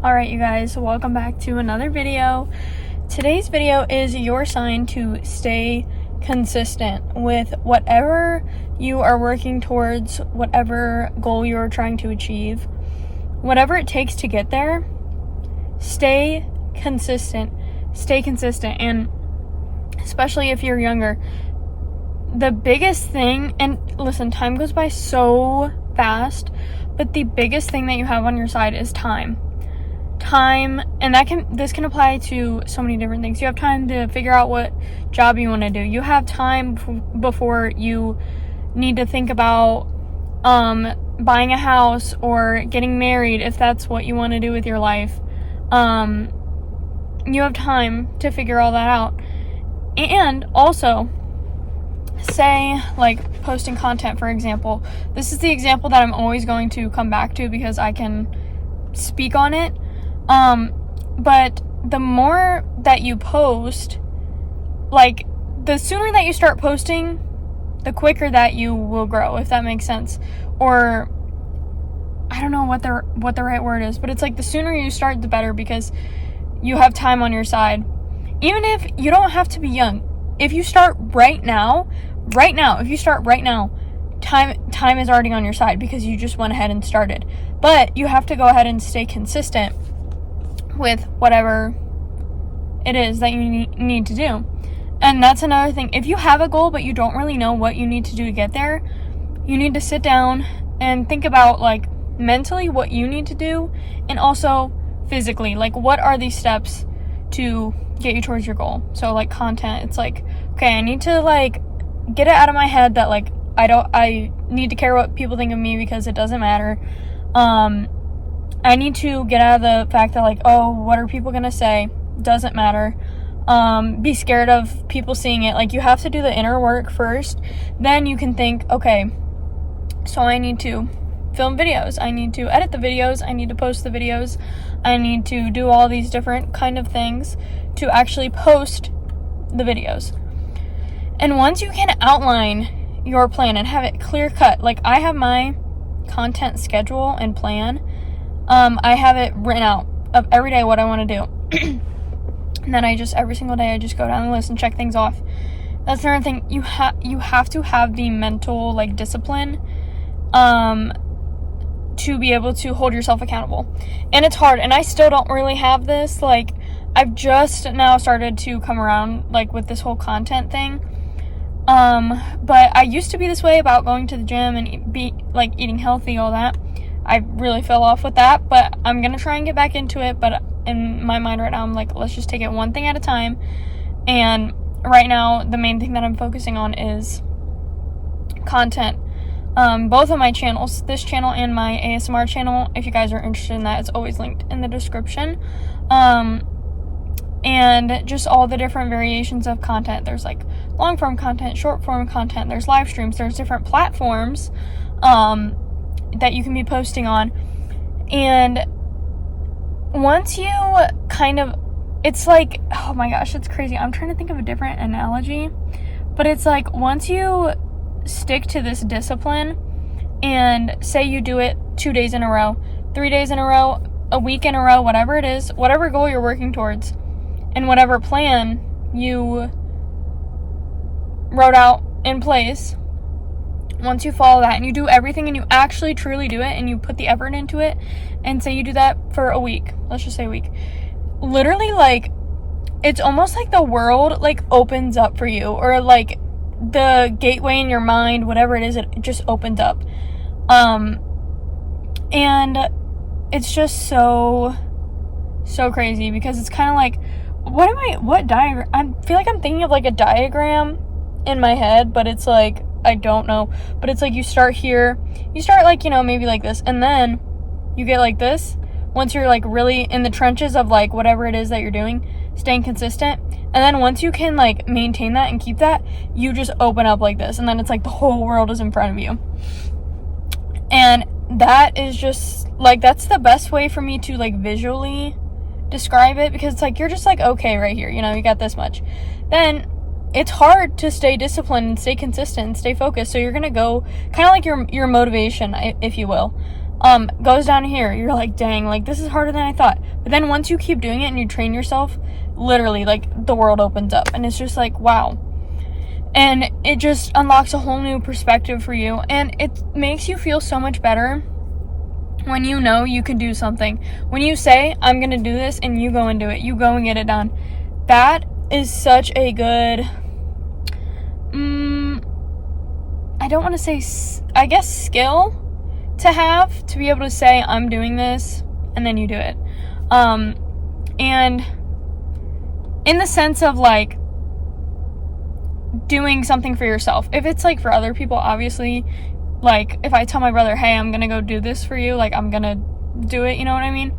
Alright, you guys, welcome back to another video. Today's video is your sign to stay consistent with whatever you are working towards, whatever goal you're trying to achieve. Whatever it takes to get there, stay consistent. Stay consistent, and especially if you're younger, the biggest thing, and listen, time goes by so fast, but the biggest thing that you have on your side is time, and this can apply to so many different things. You have time to figure out what job you want to do. You have time before you need to think about buying a house or getting married, if that's what you want to do with your life. You have time to figure all that out. And also, say, like, posting content, for example. This is the example that I'm always going to come back to because I can speak on it. But the more that you post, like, the sooner that you start posting, the quicker that you will grow, if that makes sense. Or, I don't know what the right word is, but it's like the sooner you start, the better, because you have time on your side. Even if you don't have to be young. If you start right now, time is already on your side because you just went ahead and started. But you have to go ahead and stay consistent with whatever it is that you need to do. And that's another thing. If you have a goal but you don't really know what you need to do to get there, you need to sit down and think about, like, mentally what you need to do, and also physically, like, what are these steps to get you towards your goal. So, like, content, it's like, okay, I need to, like, get it out of my head that, like, I need to care what people think of me because it doesn't matter. I need to get out of the fact that, like, oh, what are people gonna say? Doesn't matter. Be scared of people seeing it. Like, you have to do the inner work first. Then you can think, okay, so I need to film videos. I need to edit the videos. I need to post the videos. I need to do all these different kind of things to actually post the videos. And once you can outline your plan and have it clear cut, like, I have my content schedule and plan. I have it written out of every day what I want to do. And then every single day I just go down the list and check things off. That's another thing. You have to have the mental, like, discipline to be able to hold yourself accountable. And it's hard, and I still don't really have this. Like, I've just now started to come around, like, with this whole content thing. But I used to be this way about going to the gym and eating healthy, all that. I really fell off with that, but I'm gonna try and get back into it. But in my mind right now, I'm like, let's just take it one thing at a time. And right now, the main thing that I'm focusing on is content. Both of my channels, this channel and my ASMR channel, if you guys are interested in that, it's always linked in the description. And just all the different variations of content. There's, like, long form content, short form content, there's live streams, there's different platforms that you can be posting on. And once you it's like, oh my gosh, it's crazy. I'm trying to think of a different analogy, but it's like, once you stick to this discipline and say you do it 2 days in a row, 3 days in a row, a week in a row, whatever it is, whatever goal you're working towards, and whatever plan you wrote out in place, once you follow that and you do everything and you actually truly do it and you put the effort into it, and say you do that for a week, let's just say a week, literally, like, it's almost like the world, like, opens up for you, or, like, the gateway in your mind, whatever it is, it just opens up. And it's just so crazy, because it's kind of like, what diagram? I feel like I'm thinking of, like, a diagram in my head, but it's like, I don't know. But it's like, you start here, like, maybe like this, and then you get like this. Once you're, like, really in the trenches of, like, whatever it is that you're doing, staying consistent, and then once you can, like, maintain that and keep that, you just open up like this, and then it's like the whole world is in front of you. And that is just, like, that's the best way for me to, like, visually describe it, because it's like, you're just like, okay, right here, you got this much. Then it's hard to stay disciplined and stay consistent and stay focused, so you're gonna go kind of like your motivation, if you will. goes down here. You're like, dang, like, this is harder than I thought. But then once you keep doing it and you train yourself, literally, like, the world opens up. And it's just like, wow. And it just unlocks a whole new perspective for you. And it makes you feel so much better when you know you can do something. When you say, I'm going to do this, and you go and do it. You go and get it done. That is such a good, I don't want to say, I guess, skill to have, to be able to say, I'm doing this, and then you do it. And in the sense of, like, doing something for yourself. If it's, like, for other people, obviously, like, if I tell my brother, hey, I'm gonna go do this for you, like, I'm gonna do it, you know what I mean?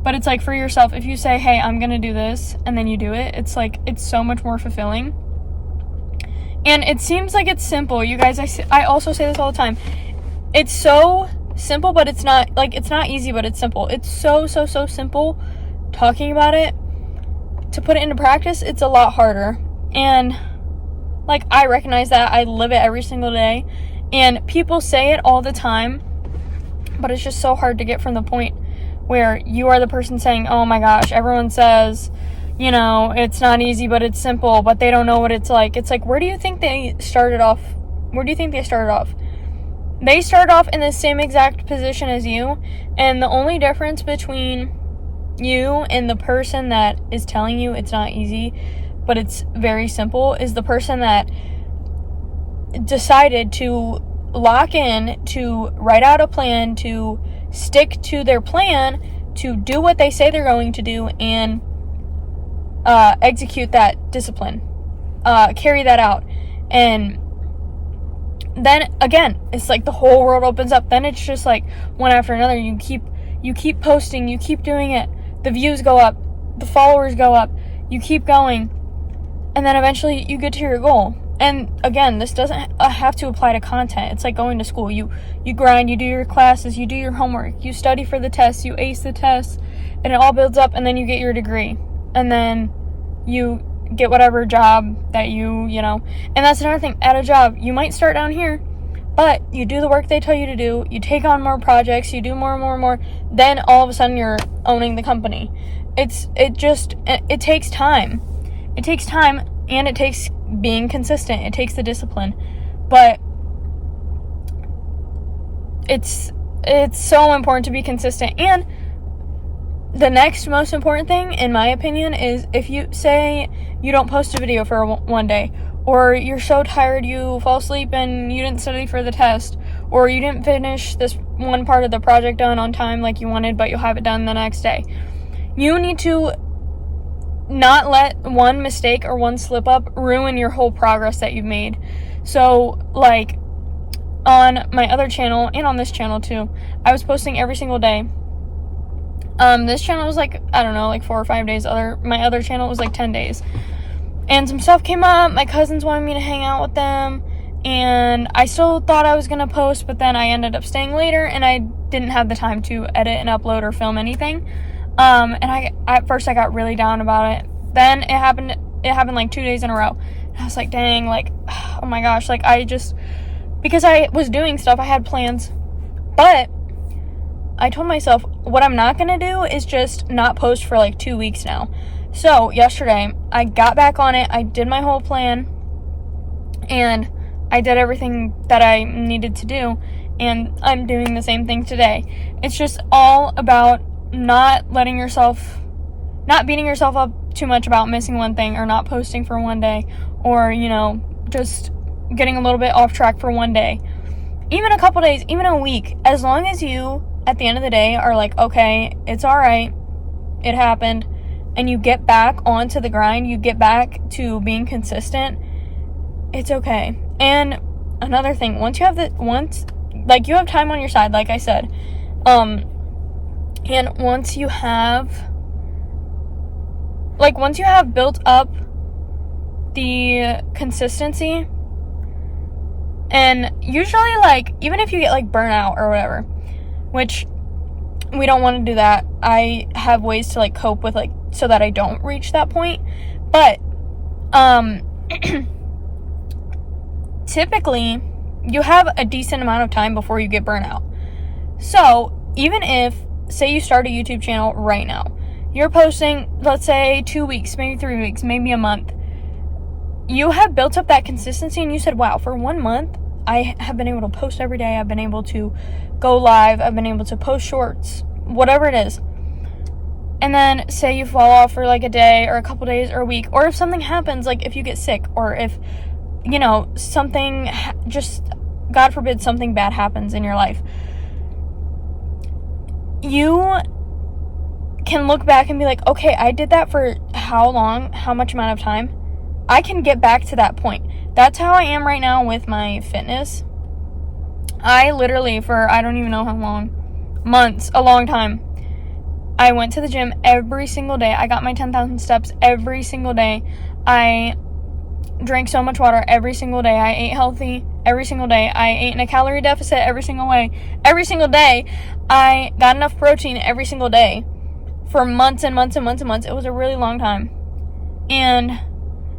But it's, like, for yourself, if you say, hey, I'm gonna do this, and then you do it, it's, like, it's so much more fulfilling. And it seems like it's simple. You guys, I also say this all the time. It's so simple, but it's not, like, it's not easy, but it's simple. It's so simple talking about it. To put it into practice, it's a lot harder. And, like, I recognize that. I live it every single day. And people say it all the time, but it's just so hard to get from the point where you are the person saying, oh my gosh, everyone says, you know, it's not easy, but it's simple, but they don't know what it's like. It's like, where do you think they started off? Where do you think they started off? They started off in the same exact position as you, and the only difference between you and the person that is telling you it's not easy, but it's very simple, is the person that decided to lock in, to write out a plan, to stick to their plan, to do what they say they're going to do, and execute that discipline, carry that out. And then again, it's like the whole world opens up. Then it's just like one after another. You keep posting, you keep doing it, the views go up, the followers go up, you keep going, and then eventually you get to your goal. And again, this doesn't have to apply to content. It's like going to school. You grind, you do your classes, you do your homework, you study for the tests, you ace the tests, and it all builds up, and then you get your degree. And then you get whatever job that you know. And that's another thing. At a job, you might start down here, but you do the work they tell you to do, you take on more projects, you do more and more and more, then all of a sudden you're owning the company. It takes time. It takes time, and it takes being consistent. It takes the discipline. But it's so important to be consistent. And the next most important thing, in my opinion, is if you say you don't post a video for one day, or you're so tired you fall asleep and you didn't study for the test, or you didn't finish this one part of the project done on time like you wanted, but you'll have it done the next day. You need to not let one mistake or one slip up ruin your whole progress that you've made. So, like, on my other channel, and on this channel too, I was posting every single day. This channel was like, I don't know, like 4 or 5 days. My other channel was like 10 days. And some stuff came up. My cousins wanted me to hang out with them, and I still thought I was gonna post, but then I ended up staying later, and I didn't have the time to edit and upload or film anything. And at first I got really down about it. Then it happened like 2 days in a row. And I was like, dang, like, oh my gosh, like, because I was doing stuff, I had plans, but I told myself what I'm not going to do is just not post for like 2 weeks now. So yesterday I got back on it. I did my whole plan, and I did everything that I needed to do, and I'm doing the same thing today. It's just all about not beating yourself up too much about missing one thing, or not posting for one day, or, you know, just getting a little bit off track for one day. Even a couple days, even a week, as long as you, at the end of the day, are like, okay, it's alright, it happened, and you get back onto the grind, you get back to being consistent, it's okay. And another thing, you have time on your side, like I said, and once you have built up the consistency, and usually, like, even if you get, like, burnout or whatever, which we don't want to do that, I have ways to, like, cope with, like, so that I don't reach that point, but, typically, you have a decent amount of time before you get burnout. So, even if, say you start a YouTube channel right now, you're posting, let's say 2 weeks, maybe 3 weeks, maybe a month. You have built up that consistency and you said, wow, for 1 month, I have been able to post every day. I've been able to go live. I've been able to post shorts, whatever it is. And then say you fall off for like a day or a couple days or a week, or if something happens, like if you get sick, or if, you know, something just, God forbid, something bad happens in your life. You can look back and be like, okay, I did that for how long, how much amount of time? I can get back to that point. That's how I am right now with my fitness. I literally, for I don't even know how long, months, a long time, I went to the gym every single day. I got my 10,000 steps every single day. I drank so much water every single day. I ate healthy every single day. I ate in a calorie deficit every single way. Every single day, I got enough protein every single day for months and months and months and months. It was a really long time. And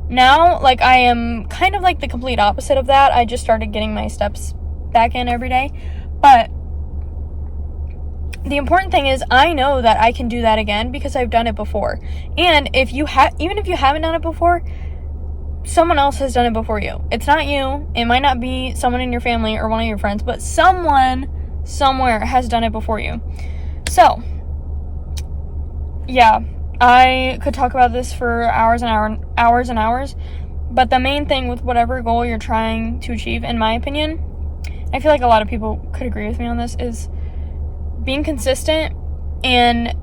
now, like, I am kind of like the complete opposite of that. I just started getting my steps back in every day. But the important thing is I know that I can do that again because I've done it before. And if you even if you haven't done it before, someone else has done it before you. It's not you. It might not be someone in your family or one of your friends, but someone somewhere has done it before you. So, yeah, I could talk about this for hours and hours, but the main thing with whatever goal you're trying to achieve, in my opinion, I feel like a lot of people could agree with me on this, is being consistent and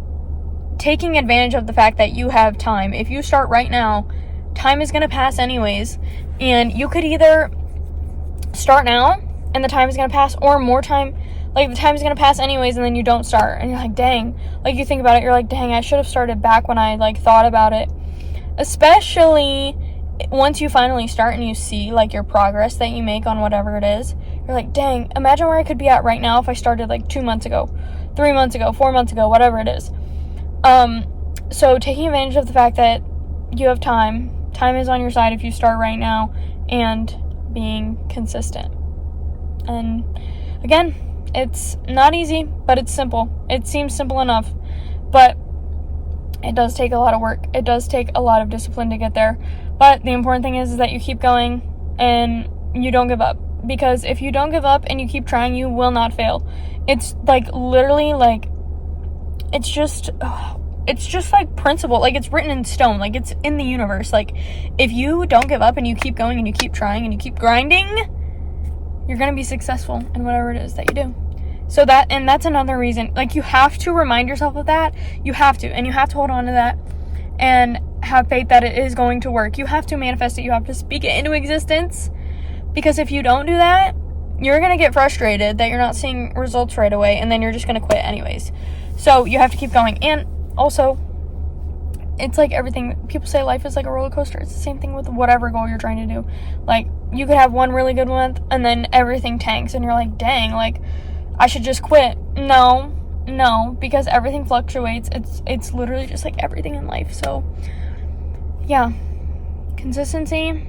taking advantage of the fact that you have time. If you start right now, time is going to pass anyways, and you could either start now and the time is going to pass, or more time, like the time is going to pass anyways and then you don't start and you're like, dang, like you think about it, you're like, dang, I should have started back when I like thought about it. Especially once you finally start and you see like your progress that you make on whatever it is, you're like, dang, imagine where I could be at right now if I started like 2 months ago, 3 months ago, 4 months ago, whatever it is. So taking advantage of the fact that you have time is on your side if you start right now, and being consistent. And again, it's not easy, but it's simple. It seems simple enough, but it does take a lot of work. It does take a lot of discipline to get there. But the important thing is that you keep going and you don't give up. Because if you don't give up and you keep trying, you will not fail. It's like literally like, it's just like principle. Like it's written in stone. Like it's in the universe. Like if you don't give up and you keep going and you keep trying and you keep grinding, you're going to be successful in whatever it is that you do. So that's another reason. Like you have to remind yourself of that. You have to. And you have to hold on to that and have faith that it is going to work. You have to manifest it. You have to speak it into existence. Because if you don't do that, you're going to get frustrated that you're not seeing results right away, and then you're just going to quit anyways. So you have to keep going. And also, it's like everything. People say life is like a roller coaster. It's the same thing with whatever goal you're trying to do. Like, you could have one really good month, and then everything tanks, and you're like, dang, like, I should just quit. No, because everything fluctuates. It's literally just like everything in life. So, yeah, consistency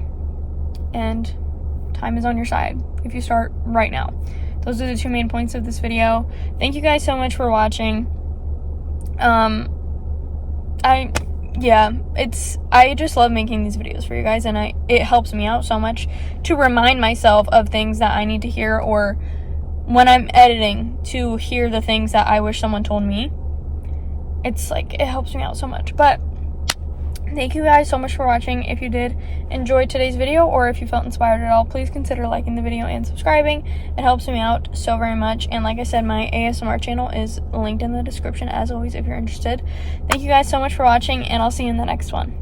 and time is on your side if you start right now. Those are the two main points of this video. Thank you guys so much for watching. I just love making these videos for you guys, and it helps me out so much to remind myself of things that I need to hear, or when I'm editing to hear the things that I wish someone told me. It's like, it helps me out so much. But thank you guys so much for watching. If you did enjoy today's video, or if you felt inspired at all, please consider liking the video and subscribing. It helps me out so very much. And like I said, my ASMR channel is linked in the description as always if you're interested. Thank you guys so much for watching, and I'll see you in the next one.